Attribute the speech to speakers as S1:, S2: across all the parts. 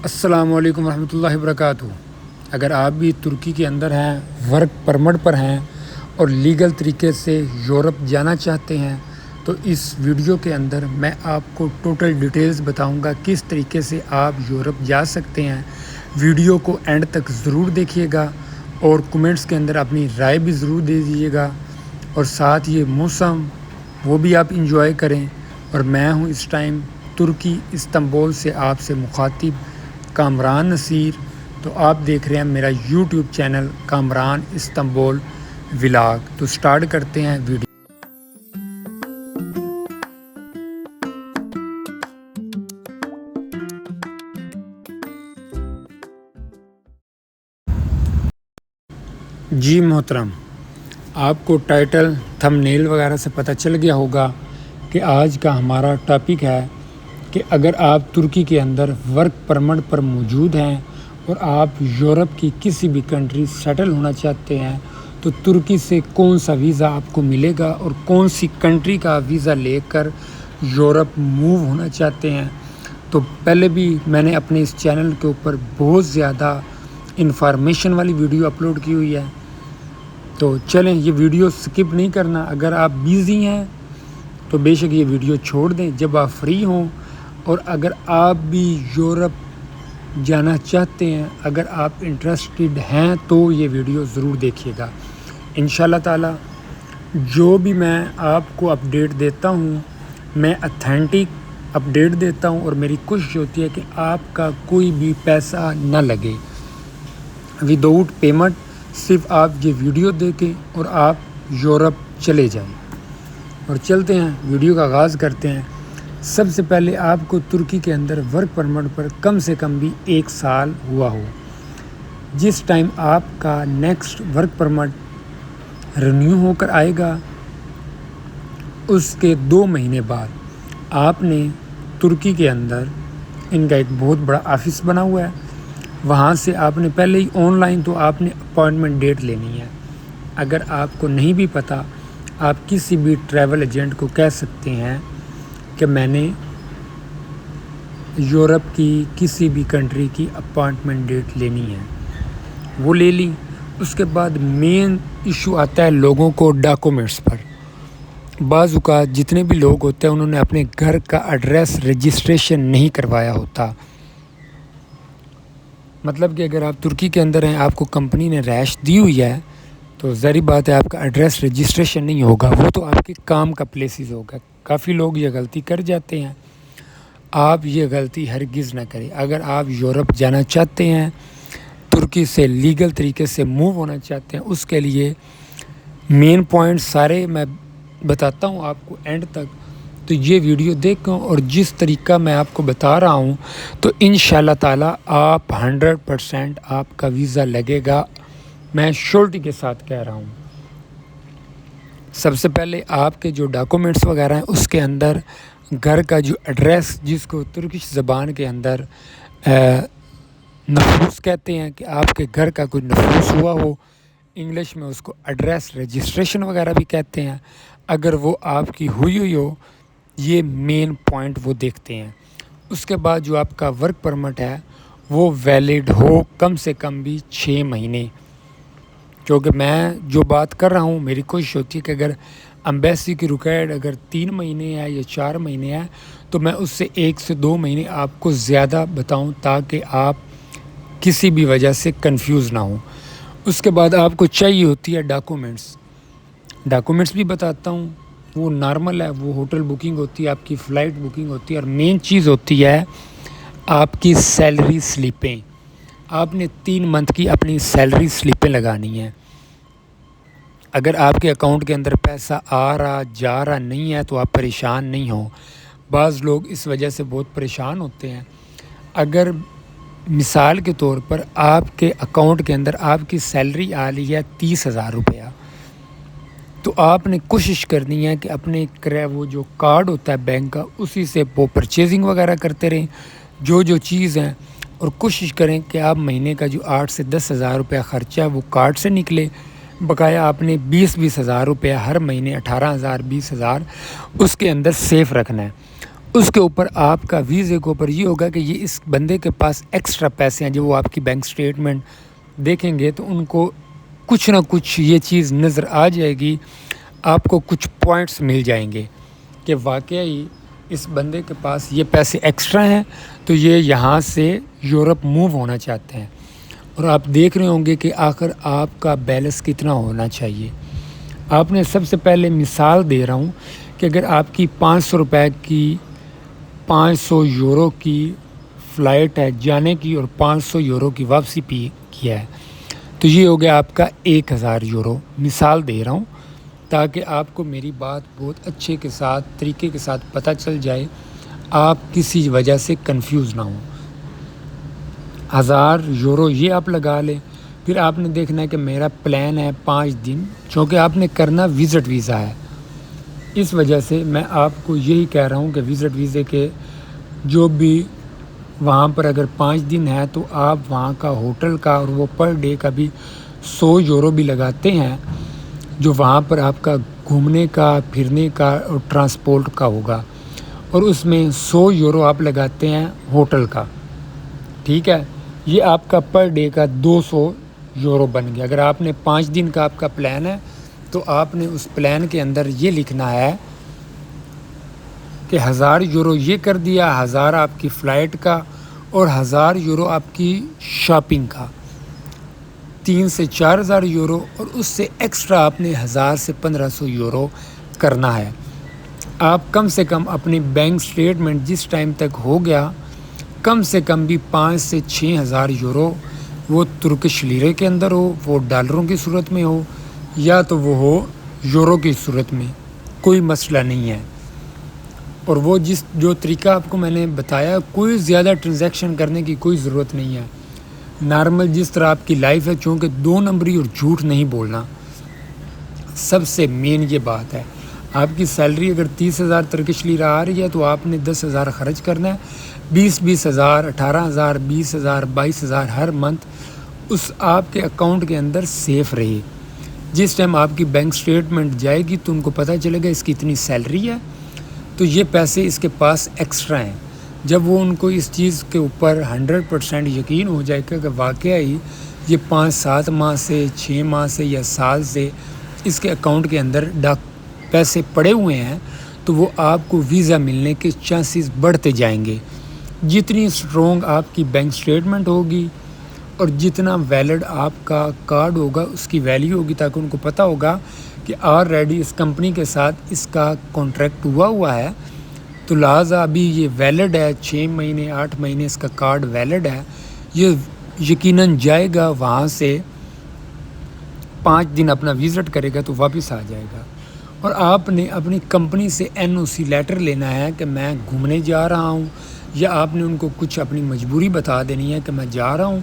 S1: السلام علیکم ورحمۃ اللہ وبرکاتہ۔ اگر آپ بھی ترکی کے اندر ہیں، ورک پرمٹ پر ہیں اور لیگل طریقے سے یورپ جانا چاہتے ہیں تو اس ویڈیو کے اندر میں آپ کو ٹوٹل ڈیٹیلز بتاؤں گا کس طریقے سے آپ یورپ جا سکتے ہیں۔ ویڈیو کو اینڈ تک ضرور دیکھیے گا اور کمنٹس کے اندر اپنی رائے بھی ضرور دے دیجیے گا، اور ساتھ یہ موسم وہ بھی آپ انجوائے کریں۔ اور میں ہوں اس ٹائم ترکی استنبول سے آپ سے مخاطب کامران نصیر، تو آپ دیکھ رہے ہیں میرا YouTube channel Kamran Istanbul vlog. تو سٹارٹ کرتے ہیں ویڈیو۔ جی محترم، آپ کو ٹائٹل تھمبنیل وغیرہ سے پتہ چل گیا ہوگا کہ آج کا ہمارا ٹاپک ہے کہ اگر آپ ترکی کے اندر ورک پرمٹ پر موجود ہیں اور آپ یورپ کی کسی بھی کنٹری سیٹل ہونا چاہتے ہیں تو ترکی سے کون سا ویزا آپ کو ملے گا اور کون سی کنٹری کا ویزا لے کر یورپ موو ہونا چاہتے ہیں۔ تو پہلے بھی میں نے اپنے اس چینل کے اوپر بہت زیادہ انفارمیشن والی ویڈیو اپلوڈ کی ہوئی ہے، تو چلیں یہ ویڈیو سکپ نہیں کرنا۔ اگر آپ بیزی ہیں تو بے شک یہ ویڈیو چھوڑ دیں جب آپ فری ہوں، اور اگر آپ بھی یورپ جانا چاہتے ہیں، اگر آپ انٹرسٹڈ ہیں تو یہ ویڈیو ضرور دیکھیے گا۔ انشاءاللہ تعالی جو بھی میں آپ کو اپڈیٹ دیتا ہوں میں اتھینٹک اپڈیٹ دیتا ہوں، اور میری کوشش ہوتی ہے کہ آپ کا کوئی بھی پیسہ نہ لگے وداؤٹ پیمنٹ، صرف آپ یہ ویڈیو دیکھیں اور آپ یورپ چلے جائیں۔ اور چلتے ہیں ویڈیو کا آغاز کرتے ہیں۔ سب سے پہلے آپ کو ترکی کے اندر ورک پرمٹ پر کم سے کم بھی 1 سال ہوا ہو۔ جس ٹائم آپ کا نیکسٹ ورک پرمٹ رینیو ہو کر آئے گا اس کے 2 مہینے بعد آپ نے ترکی کے اندر ان کا ایک بہت بڑا آفس بنا ہوا ہے، وہاں سے آپ نے پہلے ہی آن لائن تو آپ نے اپائنٹمنٹ ڈیٹ لینی ہے۔ اگر آپ کو نہیں بھی پتہ، آپ کسی بھی ٹریول ایجنٹ کو کہہ سکتے ہیں کہ میں نے یورپ کی کسی بھی کنٹری کی اپائنٹمنٹ ڈیٹ لینی ہے، وہ لے لی۔ اس کے بعد مین ایشو آتا ہے لوگوں کو ڈاکومنٹس پر۔ بعض اوقات جتنے بھی لوگ ہوتے ہیں انہوں نے اپنے گھر کا ایڈریس رجسٹریشن نہیں کروایا ہوتا۔ مطلب کہ اگر آپ ترکی کے اندر ہیں، آپ کو کمپنی نے رہائش دی ہوئی ہے تو ظاہری بات ہے آپ کا ایڈریس رجسٹریشن نہیں ہوگا، وہ تو آپ کے کام کا پلیسز ہوگا۔ کافی لوگ یہ غلطی کر جاتے ہیں، آپ یہ غلطی ہرگز نہ کریں۔ اگر آپ یورپ جانا چاہتے ہیں، ترکی سے لیگل طریقے سے موو ہونا چاہتے ہیں، اس کے لیے مین پوائنٹ سارے میں بتاتا ہوں آپ کو اینڈ تک، تو یہ ویڈیو دیکھیں، اور جس طریقہ میں آپ کو بتا رہا ہوں تو انشاءاللہ تعالی آپ 100% آپ کا ویزا لگے گا، میں شورٹی کے ساتھ کہہ رہا ہوں۔ سب سے پہلے آپ کے جو ڈاکومنٹس وغیرہ ہیں اس کے اندر گھر کا جو ایڈریس، جس کو ترکش زبان کے اندر نفوس کہتے ہیں، کہ آپ کے گھر کا کوئی نفوس ہوا ہو، انگلش میں اس کو ایڈریس رجسٹریشن وغیرہ بھی کہتے ہیں، اگر وہ آپ کی ہوئی ہو، یہ مین پوائنٹ وہ دیکھتے ہیں۔ اس کے بعد جو آپ کا ورک پرمٹ ہے وہ ویلڈ ہو کم سے کم بھی 6 مہینے، کیونکہ میں جو بات کر رہا ہوں میری کوشش ہوتی ہے کہ اگر امبیسی کی ریکوائرڈ اگر 3 مہینے ہے یا 4 مہینے ہے تو میں اس سے 1 سے 2 مہینے آپ کو زیادہ بتاؤں تاکہ آپ کسی بھی وجہ سے کنفیوز نہ ہوں۔ اس کے بعد آپ کو چاہیے ہوتی ہے ڈاکومنٹس بھی بتاتا ہوں، وہ نارمل ہے، وہ ہوٹل بکنگ ہوتی ہے، آپ کی فلائٹ بکنگ ہوتی ہے، اور مین چیز ہوتی ہے آپ کی سیلری سلپیں۔ آپ نے 3 منتھ کی اپنی سیلری سلپیں لگانی ہیں۔ اگر آپ کے اکاؤنٹ کے اندر پیسہ آ رہا جا رہا نہیں ہے تو آپ پریشان نہیں ہوں۔ بعض لوگ اس وجہ سے بہت پریشان ہوتے ہیں۔ اگر مثال کے طور پر آپ کے اکاؤنٹ کے اندر آپ کی سیلری آ رہی ہے 30,000 روپیہ، تو آپ نے کوشش کرنی ہے کہ اپنے وہ جو کارڈ ہوتا ہے بینک کا اسی سے وہ پرچیزنگ وغیرہ کرتے رہیں جو چیز ہیں، اور کوشش کریں کہ آپ مہینے کا جو 8 سے 10,000 روپیہ خرچہ ہے وہ کارڈ سے نکلے۔ بقایا آپ نے 20,000 روپیہ ہر مہینے 18,000 20,000 اس کے اندر سیف رکھنا ہے۔ اس کے اوپر آپ کا ویزے کے اوپر یہ ہوگا کہ یہ اس بندے کے پاس ایکسٹرا پیسے ہیں. جب وہ آپ کی بینک سٹیٹمنٹ دیکھیں گے تو ان کو کچھ نہ کچھ یہ چیز نظر آ جائے گی, آپ کو کچھ پوائنٹس مل جائیں گے کہ واقعی اس بندے کے پاس یہ پیسے ایکسٹرا ہیں تو یہ یہاں سے یورپ موو ہونا چاہتے ہیں. اور آپ دیکھ رہے ہوں گے کہ آخر آپ کا بیلنس کتنا ہونا چاہیے. آپ نے سب سے پہلے مثال دے رہا ہوں کہ اگر آپ کی 500 روپے کی 500 یورو کی فلائٹ ہے جانے کی اور 500 یورو کی واپسی کیا ہے تو یہ ہو گیا آپ کا 1000 یورو. مثال دے رہا ہوں تاکہ آپ کو میری بات بہت اچھے کے ساتھ طریقے کے ساتھ پتہ چل جائے, آپ کسی وجہ سے کنفیوز نہ ہوں. 1000 یورو یہ آپ لگا لیں. پھر آپ نے دیکھنا ہے کہ میرا پلان ہے 5 دن, چونکہ آپ نے کرنا وزٹ ویزا ہے. اس وجہ سے میں آپ کو یہی کہہ رہا ہوں کہ وزٹ ویزے کے جو بھی وہاں پر اگر 5 دن ہے تو آپ وہاں کا ہوٹل کا اور وہ پر ڈے کا بھی 100 یورو بھی لگاتے ہیں, جو وہاں پر آپ کا گھومنے کا پھرنے کا اور ٹرانسپورٹ کا ہوگا, اور اس میں 100 یورو آپ لگاتے ہیں ہوٹل کا. ٹھیک ہے, یہ آپ کا پر ڈے کا 200 یورو بن گیا. اگر آپ نے 5 دن کا آپ کا پلان ہے تو آپ نے اس پلان کے اندر یہ لکھنا ہے کہ 1000 یورو یہ کر دیا, 1000 آپ کی فلائٹ کا اور 1000 یورو آپ کی شاپنگ کا, 3 سے 4000 یورو, اور اس سے ایکسٹرا آپ نے 1000 سے 1500 یورو کرنا ہے. آپ کم سے کم اپنی بینک سٹیٹمنٹ جس ٹائم تک ہو گیا کم سے کم بھی 5 سے 6000 یورو, وہ ترکش لیرے کے اندر ہو, وہ ڈالروں کی صورت میں ہو یا تو وہ ہو یورو کی صورت میں, کوئی مسئلہ نہیں ہے. اور وہ جو طریقہ آپ کو میں نے بتایا, کوئی زیادہ ٹرانزیکشن کرنے کی کوئی ضرورت نہیں ہے. نارمل جس طرح آپ کی لائف ہے, چونکہ 2 نمبری اور جھوٹ نہیں بولنا سب سے مین یہ بات ہے. آپ کی سیلری اگر 30,000 ترکش لیرہ آ رہی ہے تو آپ نے 10,000 خرچ کرنا ہے. 20,000 18,000 20,000 22,000 ہر منتھ اس آپ کے اکاؤنٹ کے اندر سیف رہے. جس ٹائم آپ کی بینک سٹیٹمنٹ جائے گی تو ان کو پتہ چلے گا اس کی اتنی سیلری ہے تو یہ پیسے اس کے پاس ایکسٹرا ہیں. جب وہ ان کو اس چیز کے اوپر 100% یقین ہو جائے گا کہ واقعی یہ 5-7 ماہ سے 6 ماہ سے یا سال سے اس کے اکاؤنٹ کے اندر پیسے پڑے ہوئے ہیں, تو وہ آپ کو ویزا ملنے کے چانسز بڑھتے جائیں گے. جتنی اسٹرونگ آپ کی بینک سٹیٹمنٹ ہوگی اور جتنا ویلڈ آپ کا کارڈ ہوگا اس کی ویلیو ہوگی, تاکہ ان کو پتہ ہوگا کہ آلریڈی اس کمپنی کے ساتھ اس کا کانٹریکٹ ہوا ہے, تو لہٰذا ابھی یہ ویلڈ ہے, 6 مہینے 8 مہینے اس کا کارڈ ویلڈ ہے. یہ یقیناً جائے گا وہاں سے 5 دن اپنا وزٹ کرے گا تو واپس آ جائے گا. اور آپ نے اپنی کمپنی سے NOC لیٹر لینا ہے کہ میں گھومنے جا رہا ہوں, یا آپ نے ان کو کچھ اپنی مجبوری بتا دینی ہے کہ میں جا رہا ہوں.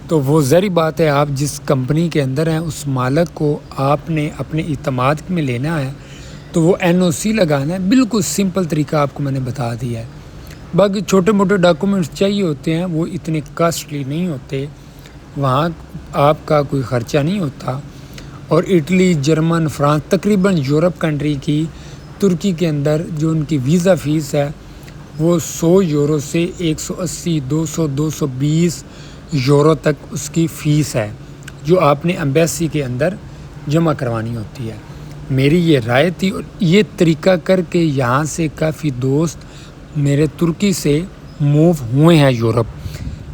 S1: تو وہ ظاہری بات ہے, آپ جس کمپنی کے اندر ہیں اس مالک کو آپ نے اپنے اعتماد میں لینا ہے تو وہ NOC لگانا ہے. بالکل سمپل طریقہ آپ کو میں نے بتا دیا ہے. باقی چھوٹے موٹے ڈاکومنٹس چاہیے ہوتے ہیں, وہ اتنے کاسٹلی نہیں ہوتے, وہاں آپ کا کوئی خرچہ نہیں ہوتا. اور اٹلی, جرمن, فرانس, تقریباً یورپ کنٹری کی ترکی کے اندر جو ان کی ویزا فیس ہے وہ 100 یورو سے 180 200 220 یورو تک اس کی فیس ہے, جو آپ نے ایمبیسی کے اندر جمع کروانی ہوتی ہے. میری یہ رائے تھی, اور یہ طریقہ کر کے یہاں سے کافی دوست میرے ترکی سے موو ہوئے ہیں یورپ.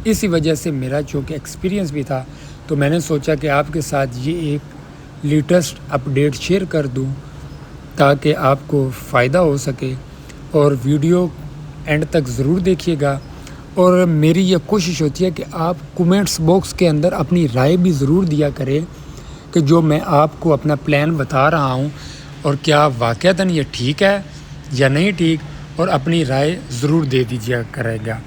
S1: اسی وجہ سے میرا چونکہ ایکسپیرینس بھی تھا تو میں نے سوچا کہ آپ کے ساتھ یہ ایک لیٹسٹ اپڈیٹ شیئر کر دوں تاکہ آپ کو فائدہ ہو سکے. اور ویڈیو اینڈ تک ضرور دیکھیے گا, اور میری یہ کوشش ہوتی ہے کہ آپ کومنٹس باکس کے اندر اپنی رائے بھی ضرور دیا کریں کہ جو میں آپ کو اپنا پلان بتا رہا ہوں اور کیا واقعتاً یہ ٹھیک ہے یا نہیں ٹھیک, اور اپنی رائے ضرور دے دیجیے کرے گا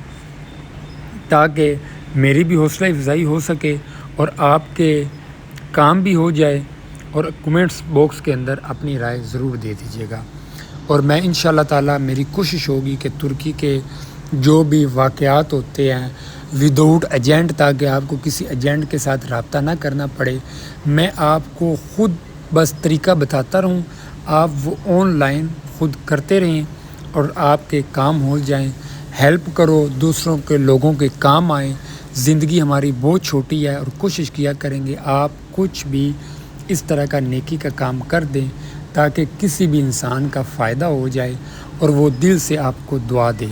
S1: تاکہ میری بھی حوصلہ افزائی ہو سکے اور آپ کے کام بھی ہو جائے. اور کومنٹس باکس کے اندر اپنی رائے ضرور دے دیجیے گا. اور میں انشاءاللہ تعالی میری کوشش ہوگی کہ ترکی کے جو بھی واقعات ہوتے ہیں وداؤٹ ایجنٹ, تاکہ آپ کو کسی ایجنٹ کے ساتھ رابطہ نہ کرنا پڑے, میں آپ کو خود بس طریقہ بتاتا رہوں, آپ وہ آن لائن خود کرتے رہیں اور آپ کے کام ہو جائیں، ہیلپ کرو، دوسروں کے لوگوں کے کام آئیں۔ زندگی ہماری بہت چھوٹی ہے اور کوشش کیا کریں گے آپ کچھ بھی اس طرح کا نیکی کا کام کر دیں تاکہ کسی بھی انسان کا فائدہ ہو جائے اور وہ دل سے آپ کو دعا دے۔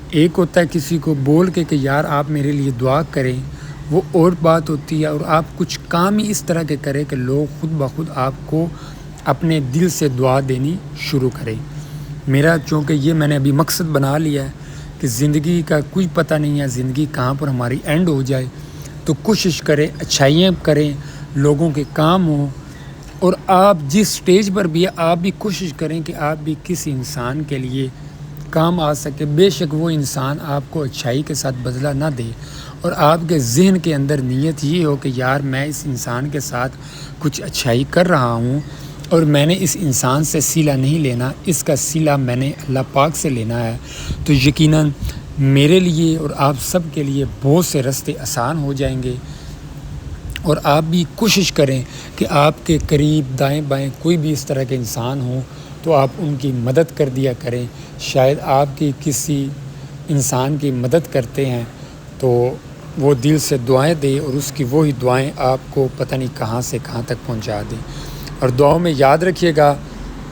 S1: ایک ہوتا ہے کسی کو بول کے کہ یار آپ میرے لیے دعا کریں، وہ اور بات ہوتی ہے، اور آپ کچھ کام ہی اس طرح کے کریں کہ لوگ خود بخود آپ کو اپنے دل سے دعا دینی شروع کریں۔ میرا چونکہ یہ میں نے ابھی مقصد بنا لیا ہے کہ زندگی کا کچھ پتہ نہیں ہے زندگی کہاں پر ہماری اینڈ ہو جائے، تو کوشش کریں اچھائیاں کریں، لوگوں کے کام ہوں، اور آپ جس سٹیج پر بھی ہے آپ بھی کوشش کریں کہ آپ بھی کسی انسان کے لیے کام آ سکے۔ بے شک وہ انسان آپ کو اچھائی کے ساتھ بدلہ نہ دے، اور آپ کے ذہن کے اندر نیت یہ ہو کہ یار میں اس انسان کے ساتھ کچھ اچھائی کر رہا ہوں اور میں نے اس انسان سے صلہ نہیں لینا، اس کا صلہ میں نے اللہ پاک سے لینا ہے، تو یقیناً میرے لیے اور آپ سب کے لیے بہت سے راستے آسان ہو جائیں گے۔ اور آپ بھی کوشش کریں کہ آپ کے قریب دائیں بائیں کوئی بھی اس طرح کے انسان ہوں تو آپ ان کی مدد کر دیا کریں۔ شاید آپ کی کسی انسان کی مدد کرتے ہیں تو وہ دل سے دعائیں دے اور اس کی وہی دعائیں آپ کو پتہ نہیں کہاں سے کہاں تک پہنچا دیں۔ اور دعاؤں میں یاد رکھیے گا،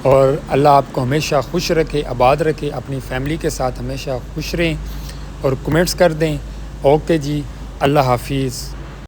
S1: اور اللہ آپ کو ہمیشہ خوش رکھے، آباد رکھے، اپنی فیملی کے ساتھ ہمیشہ خوش رہیں، اور کمنٹس کر دیں۔ اوکے جی، اللہ حافظ۔